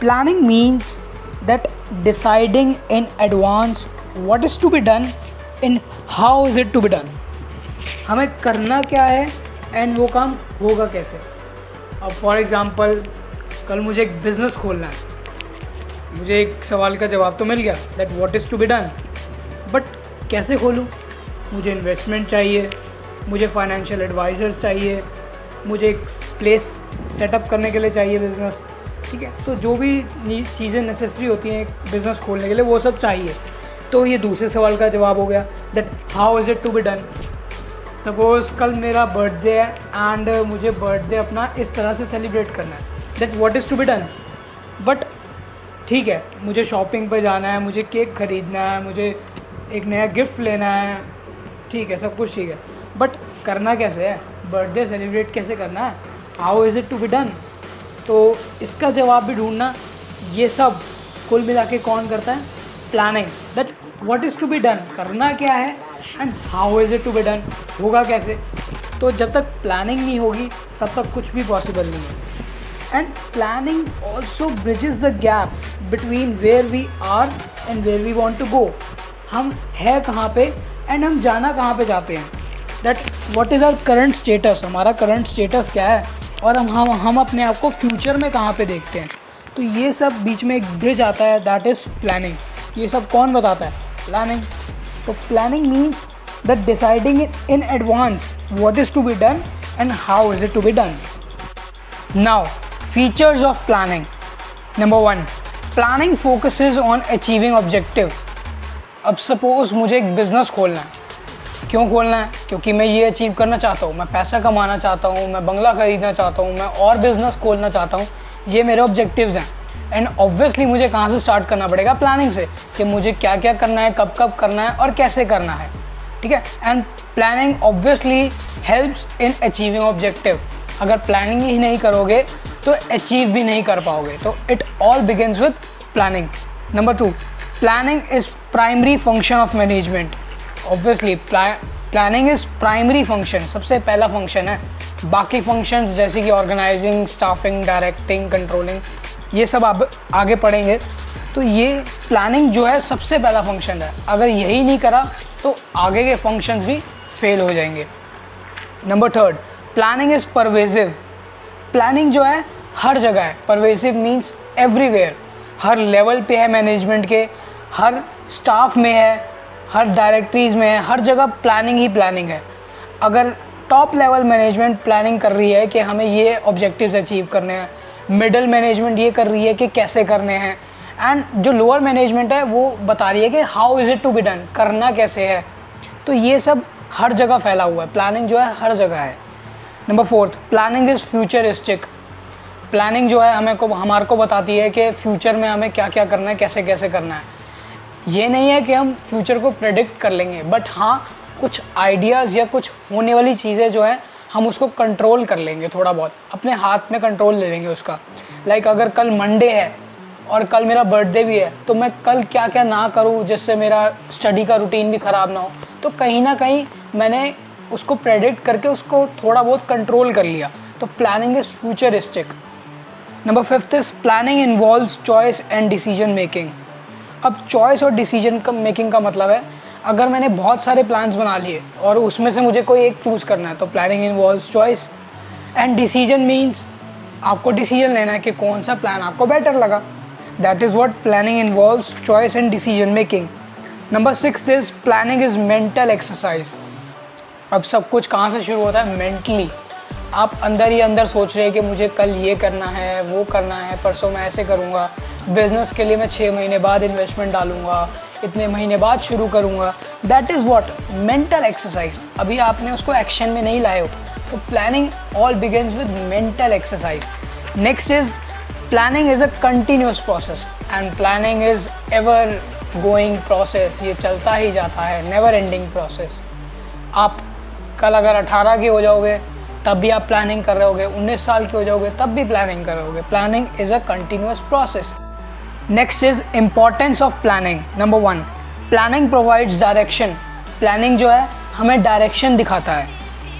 Planning means that deciding in advance what is to be done and how is it to be done. हमें करना क्या है and वो काम होगा कैसे. अब फॉर एग्ज़ाम्पल कल मुझे एक बिज़नेस खोलना है, मुझे एक सवाल का जवाब तो मिल गया that what is to be done, but कैसे खोलूँ. मुझे इन्वेस्टमेंट चाहिए, मुझे फाइनेंशियल एडवाइज़र्स चाहिए, मुझे एक प्लेस सेटअप करने के लिए चाहिए बिज़नेस. ठीक है, तो जो भी चीज़ें नेसेसरी होती हैं एक बिज़नेस खोलने के लिए वो सब चाहिए. तो ये दूसरे सवाल का जवाब हो गया that how is it to be done. Suppose कल मेरा बर्थडे है एंड मुझे बर्थडे अपना इस तरह से सेलिब्रेट करना है, that what is to be done. But ठीक है, मुझे शॉपिंग पे जाना है, मुझे केक ख़रीदना है, मुझे एक नया गिफ्ट लेना है, ठीक है, सब कुछ ठीक है, बट करना कैसे है, बर्थडे सेलिब्रेट कैसे करना है, how is it to be done. तो इसका जवाब भी ढूंढना, ये सब कुल मिला के कौन करता है, planning. That what is to be done, करना क्या है and how is it to be done, होगा कैसे. तो जब तक प्लानिंग नहीं होगी तब तक कुछ भी पॉसिबल नहीं है. And planning also bridges the gap between where we are and where we want to go. हम है कहाँ पे एंड हम जाना कहाँ पे चाहते हैं. That what is our current status, हमारा करंट स्टेटस क्या है और हम अपने आप को फ्यूचर में कहाँ पे देखते हैं. तो ये सब बीच में एक ब्रिज आता है, दैट इज़ प्लानिंग. ये सब कौन बताता है, प्लानिंग. तो planning means that deciding in advance what is to be done and how is it to be done. Now features of planning. Number 1, planning focuses on achieving objective. अब suppose मुझे एक business खोलना है. क्यों खोलना है, क्योंकि मैं ये अचीव करना चाहता हूँ, मैं पैसा कमाना चाहता हूँ, मैं बंगला खरीदना चाहता हूँ, मैं और बिज़नेस खोलना चाहता हूँ. ये मेरे ऑब्जेक्टिव्स हैं. एंड ऑब्वियसली मुझे कहाँ से स्टार्ट करना पड़ेगा, प्लानिंग से, कि मुझे क्या क्या करना है, कब कब करना है और कैसे करना है. ठीक है, and planning obviously helps in achieving objective. अगर प्लानिंग ही नहीं करोगे तो अचीव भी नहीं कर पाओगे. तो it all begins with planning. Number 2, planning is primary function of management. Obviously planning is primary function, सबसे पहला फंक्शन है. बाकी फंक्शंस जैसे कि ऑर्गेनाइजिंग, स्टाफिंग, डायरेक्टिंग, कंट्रोलिंग, ये सब आप आगे पढ़ेंगे. तो ये प्लानिंग जो है सबसे पहला फंक्शन है. अगर यही नहीं करा तो आगे के फंक्शंस भी फेल हो जाएंगे. Number 3, planning is pervasive. Planning जो है हर जगह है. परवेसिव मीन्स एवरीवेयर, हर लेवल पे है मैनेजमेंट के, हर स्टाफ में है, हर डायरेक्टरीज़ में है, हर जगह प्लानिंग ही प्लानिंग है. अगर टॉप लेवल मैनेजमेंट प्लानिंग कर रही है कि हमें ये ऑब्जेक्टिव्स अचीव करने हैं, मिडिल मैनेजमेंट ये कर रही है कि कैसे करने हैं, एंड जो लोअर मैनेजमेंट है वो बता रही है कि how is it to be done, करना कैसे है. तो ये सब हर जगह फैला हुआ है. प्लानिंग जो है हर जगह है. Number 4, planning is futuristic. Planning जो है हमारे को बताती है कि फ्यूचर में हमें क्या क्या करना है, कैसे कैसे करना है. ये नहीं है कि हम फ्यूचर को प्रेडिक्ट कर लेंगे, बट हाँ कुछ आइडियाज़ या कुछ होने वाली चीज़ें जो है हम उसको कंट्रोल कर लेंगे, थोड़ा बहुत अपने हाथ में कंट्रोल ले लेंगे उसका. लाइक अगर कल मंडे है और कल मेरा बर्थडे भी है तो मैं कल क्या क्या ना करूँ जिससे मेरा स्टडी का रूटीन भी ख़राब ना हो. तो कहीं ना कहीं मैंने उसको प्रेडिक्ट करके उसको थोड़ा बहुत कंट्रोल कर लिया. तो planning is futuristic. Number 5 is planning involves choice and decision making. अब चॉइस और डिसीजन मेकिंग का मतलब है अगर मैंने बहुत सारे प्लान्स बना लिए और उसमें से मुझे कोई एक चूज़ करना है तो planning involves choice. And decision means आपको डिसीजन लेना है कि कौन सा प्लान आपको बेटर लगा. That is what planning involves choice and decision making. Number 6 is planning is mental exercise. अब सब कुछ कहाँ से शुरू होता है, मेंटली. आप अंदर ही अंदर सोच रहे हैं कि मुझे कल ये करना है, वो करना है, परसों मैं ऐसे करूँगा, बिज़नेस के लिए मैं 6 महीने बाद इन्वेस्टमेंट डालूँगा, इतने महीने बाद शुरू करूँगा. That is what mental exercise. अभी आपने उसको एक्शन में नहीं लाए हो. तो planning all begins with mental exercise. Next is planning is a continuous process and planning is ever going process. ये चलता ही जाता है, नेवर एंडिंग प्रोसेस. आप कल अगर 18 के हो जाओगे तब भी आप प्लानिंग कर रहे होगे, 19 साल के हो जाओगे तब भी प्लानिंग कर रहे होगे. Planning is a continuous process. Next is importance of planning. Number 1, planning provides direction. Planning जो है हमें डायरेक्शन दिखाता है.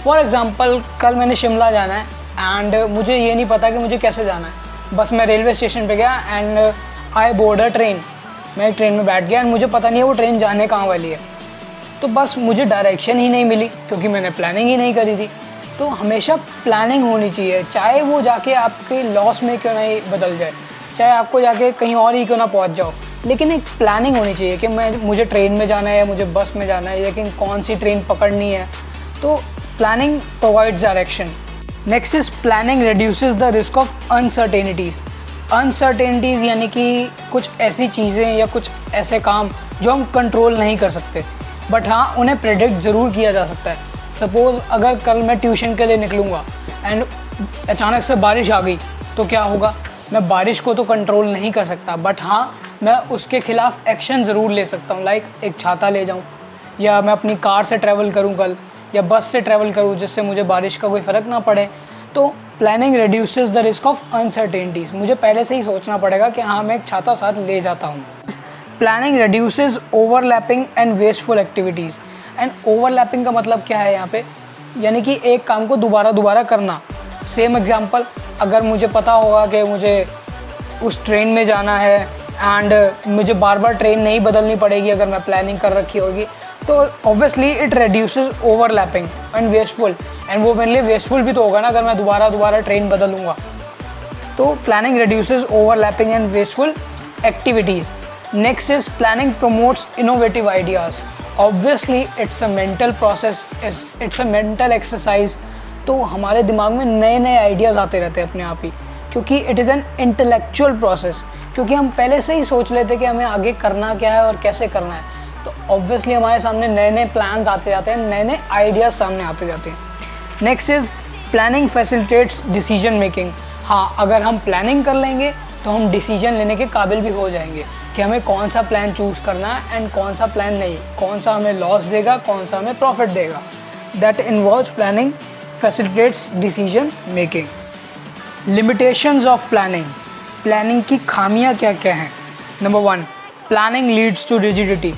फॉर एग्ज़ाम्पल कल मैंने शिमला जाना है एंड मुझे ये नहीं पता कि मुझे कैसे जाना है. बस मैं रेलवे स्टेशन पे गया and I board a train, मैं एक ट्रेन में बैठ गया एंड मुझे पता नहीं है वो ट्रेन जाने कहाँ वाली है। तो बस मुझे डायरेक्शन ही नहीं मिली क्योंकि मैंने प्लानिंग ही नहीं करी थी। तो हमेशा प्लानिंग होनी चाहिए, चाहे वो जाके आपके लॉस में क्यों नहीं बदल जाए, चाहे आपको जाके कहीं और ही क्यों ना पहुंच जाओ, लेकिन एक प्लानिंग होनी चाहिए कि मुझे ट्रेन में जाना है या मुझे बस में जाना है, लेकिन कौन सी ट्रेन पकड़नी है। तो planning provides direction. Next is planning reduces the risk of uncertainties. Uncertainties यानी कि कुछ ऐसी चीज़ें या कुछ ऐसे काम जो हम कंट्रोल नहीं कर सकते, बट हाँ उन्हें प्रेडिक्ट ज़रूर किया जा सकता है। सपोज़ अगर कल मैं ट्यूशन के लिए निकलूँगा एंड अचानक से बारिश आ गई तो क्या होगा, मैं बारिश को तो कंट्रोल नहीं कर सकता, बट हाँ मैं उसके खिलाफ एक्शन ज़रूर ले सकता हूँ। लाइक एक छाता ले जाऊँ, या मैं अपनी कार से ट्रैवल करूँ कल, या बस से ट्रैवल करूँ जिससे मुझे बारिश का कोई फ़र्क ना पड़े। तो planning reduces the risk of uncertainties. मुझे पहले से ही सोचना पड़ेगा कि हाँ मैं एक छाता साथ ले जाता हूँ। Planning reduces overlapping and wasteful activities. And overlapping का मतलब क्या है यहाँ पे, यानी कि एक काम को दोबारा करना। सेम एग्जांपल, अगर मुझे पता होगा कि मुझे उस ट्रेन में जाना है एंड मुझे बार बार ट्रेन नहीं बदलनी पड़ेगी अगर मैं प्लानिंग कर रखी होगी, तो obviously it reduces overlapping and wasteful. And वो मेरे लिए वेस्टफुल भी तो होगा ना अगर मैं दोबारा ट्रेन बदलूँगा। तो planning reduces overlapping and wasteful activities. Next is planning promotes innovative ideas. Obviously it's a mental process, it's a mental exercise. तो हमारे दिमाग में नए नए आइडियाज़ आते रहते हैं अपने आप ही, क्योंकि it is an intellectual process. क्योंकि हम पहले से ही सोच लेते कि हमें आगे करना क्या है और कैसे करना है, तो ऑब्वियसली हमारे सामने नए नए प्लान्स आते जाते हैं, नए नए आइडियाज़ सामने आते जाते हैं। Next is planning facilitates decision making. हाँ, अगर हम प्लानिंग कर लेंगे तो हम डिसीजन लेने के काबिल भी हो जाएंगे कि हमें कौन सा प्लान चूज़ करना है एंड कौन सा प्लान नहीं, कौन सा हमें लॉस देगा, कौन सा हमें प्रॉफिट देगा। That involves planning facilitates decision making. Limitations of planning. Planning की खामियां क्या क्या हैं? Number 1, planning leads to rigidity.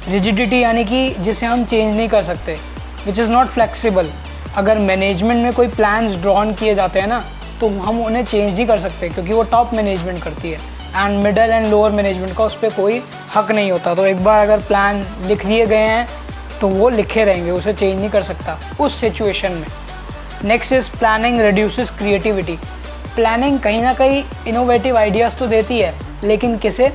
Rigidity यानी कि जिसे हम चेंज नहीं कर सकते, विच इज़ नॉट फ्लेक्सिबल। अगर मैनेजमेंट में कोई प्लान्स ड्रॉन किए जाते हैं ना, तो हम उन्हें चेंज नहीं कर सकते क्योंकि वो टॉप मैनेजमेंट करती है and middle and lower management का उस पर कोई हक नहीं होता। तो एक बार अगर प्लान लिख दिए गए हैं तो वो लिखे रहेंगे, उसे चेंज नहीं कर सकता उस सिचुएशन में। Next is planning reduces creativity. Planning कहीं ना कहीं इनोवेटिव आइडियाज़ तो देती है, लेकिन किसे?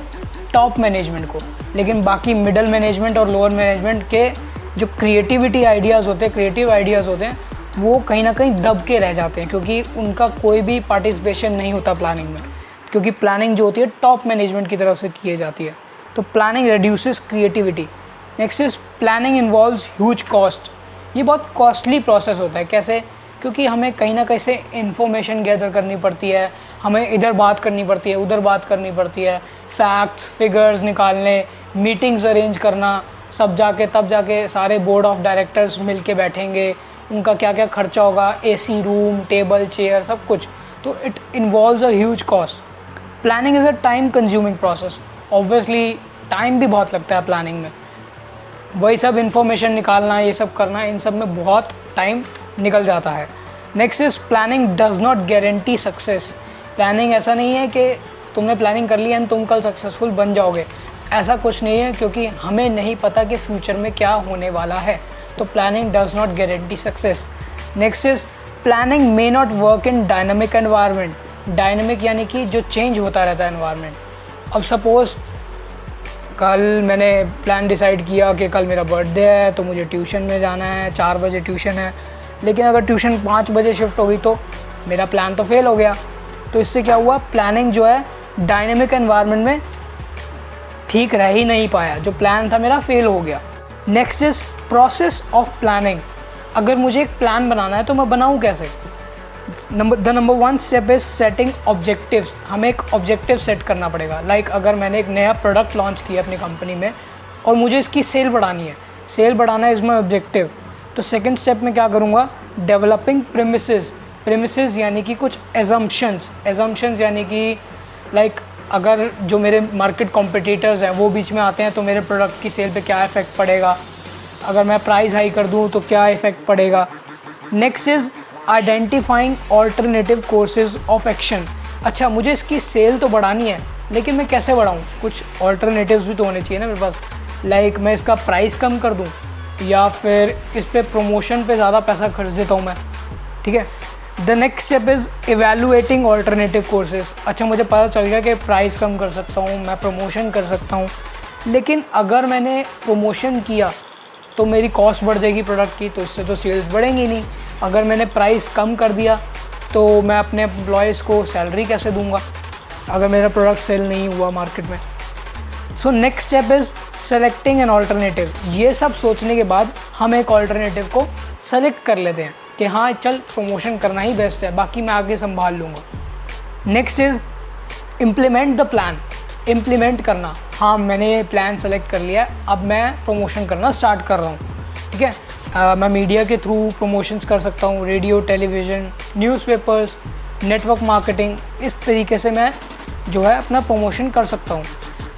टॉप मैनेजमेंट को। लेकिन बाकी मिडल मैनेजमेंट और लोअर मैनेजमेंट के जो क्रिएटिव आइडियाज़ होते हैं वो कहीं ना कहीं दब के रह जाते हैं, क्योंकि उनका कोई भी पार्टिसिपेशन नहीं होता प्लानिंग में, क्योंकि प्लानिंग जो होती है टॉप मैनेजमेंट की तरफ से की जाती है। तो planning reduces creativity. Next is planning involves huge cost. ये बहुत कॉस्टली प्रोसेस होता है। कैसे? क्योंकि हमें कहीं ना कहीं से इन्फॉर्मेशन गैदर करनी पड़ती है, हमें इधर बात करनी पड़ती है, उधर बात करनी पड़ती है, फैक्ट्स फिगर्स निकालने, मीटिंग्स अरेंज करना, सब तब जाके सारे बोर्ड ऑफ डायरेक्टर्स मिल के बैठेंगे, उनका क्या क्या खर्चा होगा, एसी रूम, टेबल, चेयर, सब कुछ। तो it involves a huge cost. Planning is a time consuming process. Obviously time भी बहुत लगता है प्लानिंग में, वही सब इन्फॉर्मेशन निकालना, ये सब करना, इन सब में बहुत टाइम निकल जाता है। Next is planning does not guarantee success. Planning ऐसा नहीं है कि तुमने प्लानिंग कर ली एंड तुम कल सक्सेसफुल बन जाओगे, ऐसा कुछ नहीं है, क्योंकि हमें नहीं पता कि फ्यूचर में क्या होने वाला है। तो planning does not guarantee success. Next is planning may not work in dynamic environment. Dynamic यानी कि जो चेंज होता रहता है एनवायरनमेंट। अब सपोज़ कल मैंने प्लान डिसाइड किया कि कल मेरा बर्थडे है तो मुझे ट्यूशन में जाना है, 4 बजे ट्यूशन है, लेकिन अगर ट्यूशन 5 बजे शिफ्ट हो गई तो मेरा प्लान तो फेल हो गया। तो इससे क्या हुआ, प्लानिंग जो है डायनेमिक एनवायरनमेंट में ठीक रह ही नहीं पाया, जो प्लान था मेरा फेल हो गया। Next is process of planning. अगर मुझे एक प्लान बनाना है तो मैं बनाऊँ कैसे? Number 1 step is setting objectives. हमें एक ऑब्जेक्टिव सेट करना पड़ेगा। लाइक अगर मैंने एक नया प्रोडक्ट लॉन्च किया अपनी कंपनी में और मुझे इसकी सेल बढ़ानी है, सेल बढ़ाना इज़ माई ऑब्जेक्टिव, तो सेकंड स्टेप में क्या करूँगा, डेवलपिंग प्रेमिसेस यानी कि कुछ एजम्पशंस यानी कि लाइक अगर जो मेरे मार्केट कॉम्पिटिटर्स हैं वो बीच में आते हैं तो मेरे प्रोडक्ट की सेल पे क्या इफ़ेक्ट पड़ेगा, अगर मैं प्राइस हाई कर दूँ तो क्या इफ़ेक्ट पड़ेगा। Next is identifying alternative courses of action. अच्छा मुझे इसकी सेल तो बढ़ानी है, लेकिन मैं कैसे बढ़ाऊँ? कुछ ऑल्टरनेटिव्स भी तो होने चाहिए ना मेरे पास। लाइक मैं इसका प्राइस कम कर दूँ, या फिर इस पर प्रमोशन पे ज़्यादा पैसा खर्च देता हूँ मैं, ठीक है। The next step is evaluating alternative courses. अच्छा मुझे पता चल गया कि प्राइस कम कर सकता हूँ, मैं प्रमोशन कर सकता हूँ, लेकिन अगर मैंने प्रमोशन किया तो मेरी कॉस्ट बढ़ जाएगी प्रोडक्ट की, तो इससे तो सेल्स बढ़ेंगी नहीं। अगर मैंने प्राइस कम कर दिया तो मैं अपने एम्प्लॉयज़ को सैलरी कैसे दूंगा अगर मेरा प्रोडक्ट सेल नहीं हुआ मार्केट में। So next step is selecting an alternative. ये सब सोचने के बाद हम एक ऑल्टरनेटिव को सेलेक्ट कर लेते हैं कि हाँ चल प्रमोशन करना ही बेस्ट है, बाकी मैं आगे संभाल लूँगा। Next is implement the plan. Implement करना, हाँ मैंने प्लान सेलेक्ट कर लिया, अब मैं प्रमोशन करना स्टार्ट कर रहा हूँ, ठीक है। मैं मीडिया के थ्रू प्रमोशंस कर सकता हूँ, radio, television, newspapers, network marketing, इस तरीके से मैं जो है अपना प्रमोशन कर सकता हूँ।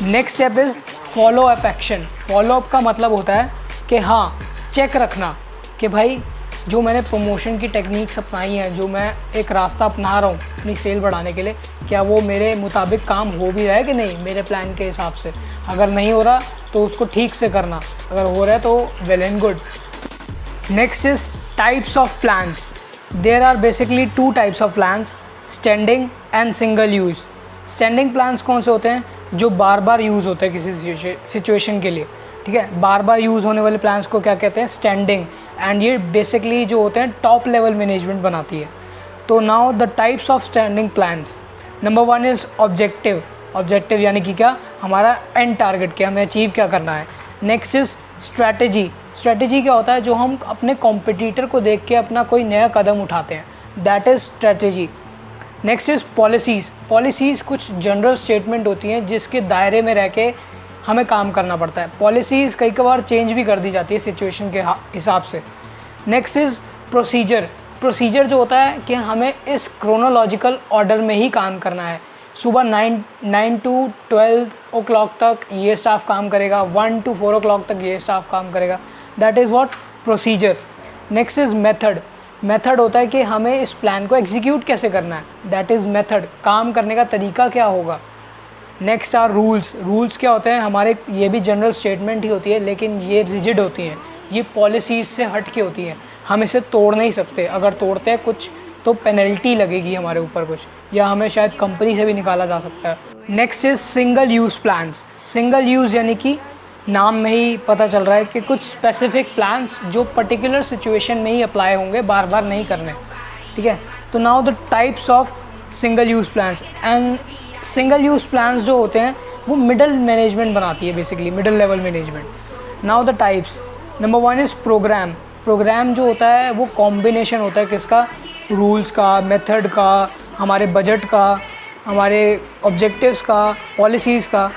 Next step is follow up action. Follow up का मतलब होता है कि हाँ चेक रखना कि भाई जो मैंने प्रमोशन की टेक्निक्स अपनाई हैं, जो मैं एक रास्ता अपना रहा हूँ अपनी सेल बढ़ाने के लिए, क्या वो मेरे मुताबिक काम हो भी रहा है कि नहीं, मेरे प्लान के हिसाब से। अगर नहीं हो रहा तो उसको ठीक से करना, अगर हो रहा है तो well and good. Next is types of plans. There are basically 2 types of plans, standing and single use. Standing plans कौन से होते हैं? जो बार बार यूज़ होते हैं किसी सिचुएशन के लिए, ठीक है। बार बार यूज़ होने वाले प्लान्स को क्या कहते हैं? स्टैंडिंग। एंड ये बेसिकली जो होते हैं टॉप लेवल मैनेजमेंट बनाती है। तो now the types of standing plans. Number 1 is objective. Objective यानी कि क्या, हमारा एंड टारगेट क्या, हमें अचीव क्या करना है। Next is strategy. स्ट्रैटेजी क्या होता है? जो हम अपने कॉम्पिटिटर को देख के अपना कोई नया कदम उठाते हैं, that is strategy. Next is policies. Policies कुछ जनरल स्टेटमेंट होती हैं जिसके दायरे में रह के हमें काम करना पड़ता है। पॉलिसीज़ कई बार चेंज भी कर दी जाती है सिचुएशन के हिसाब से। Next is procedure. प्रोसीजर जो होता है कि हमें इस क्रोनोलॉजिकल ऑर्डर में ही काम करना है। सुबह 9 to 12 o'clock तक ये स्टाफ काम करेगा, 1 to 4 o'clock तक ये स्टाफ काम करेगा, that is what procedure. Next is method. Method होता है कि हमें इस प्लान को एग्जीक्यूट कैसे करना है, दैट इज़ मेथड। काम करने का तरीका क्या होगा। Next are rules. रूल्स क्या होते हैं? हमारे ये भी जनरल स्टेटमेंट ही होती है, लेकिन ये रिजिड होती हैं, ये पॉलिसीज़ से हट के होती हैं, हम इसे तोड़ नहीं सकते। अगर तोड़ते हैं कुछ तो पेनल्टी लगेगी हमारे ऊपर कुछ, या हमें शायद कंपनी से भी निकाला जा सकता है। Next is single use plans. Single use यानी कि नाम में ही पता चल रहा है कि कुछ स्पेसिफिक प्लान्स जो पर्टिकुलर सिचुएशन में ही अप्लाई होंगे, बार बार नहीं करने, ठीक है। तो now the types of single use plans. And single use plans जो होते हैं वो मिडल मैनेजमेंट बनाती है, basically middle level management. Now the types. Number 1 is programme. Programme जो होता है वो कॉम्बिनेशन होता है किसका? रूल्स का, मेथड का, हमारे बजट का, हमारे ऑब्जेक्टिव्स का, पॉलिसीज़ का,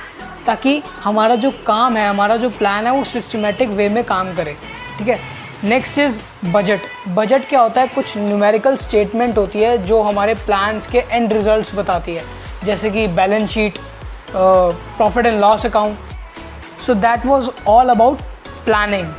ताकि हमारा जो काम है, हमारा जो प्लान है वो सिस्टमेटिक वे में काम करे, ठीक है। Next is budget. बजट क्या होता है? कुछ न्यूमेरिकल स्टेटमेंट होती है जो हमारे प्लान्स के एंड रिजल्ट्स बताती है, जैसे कि balance sheet, profit and loss account. So that was all about planning.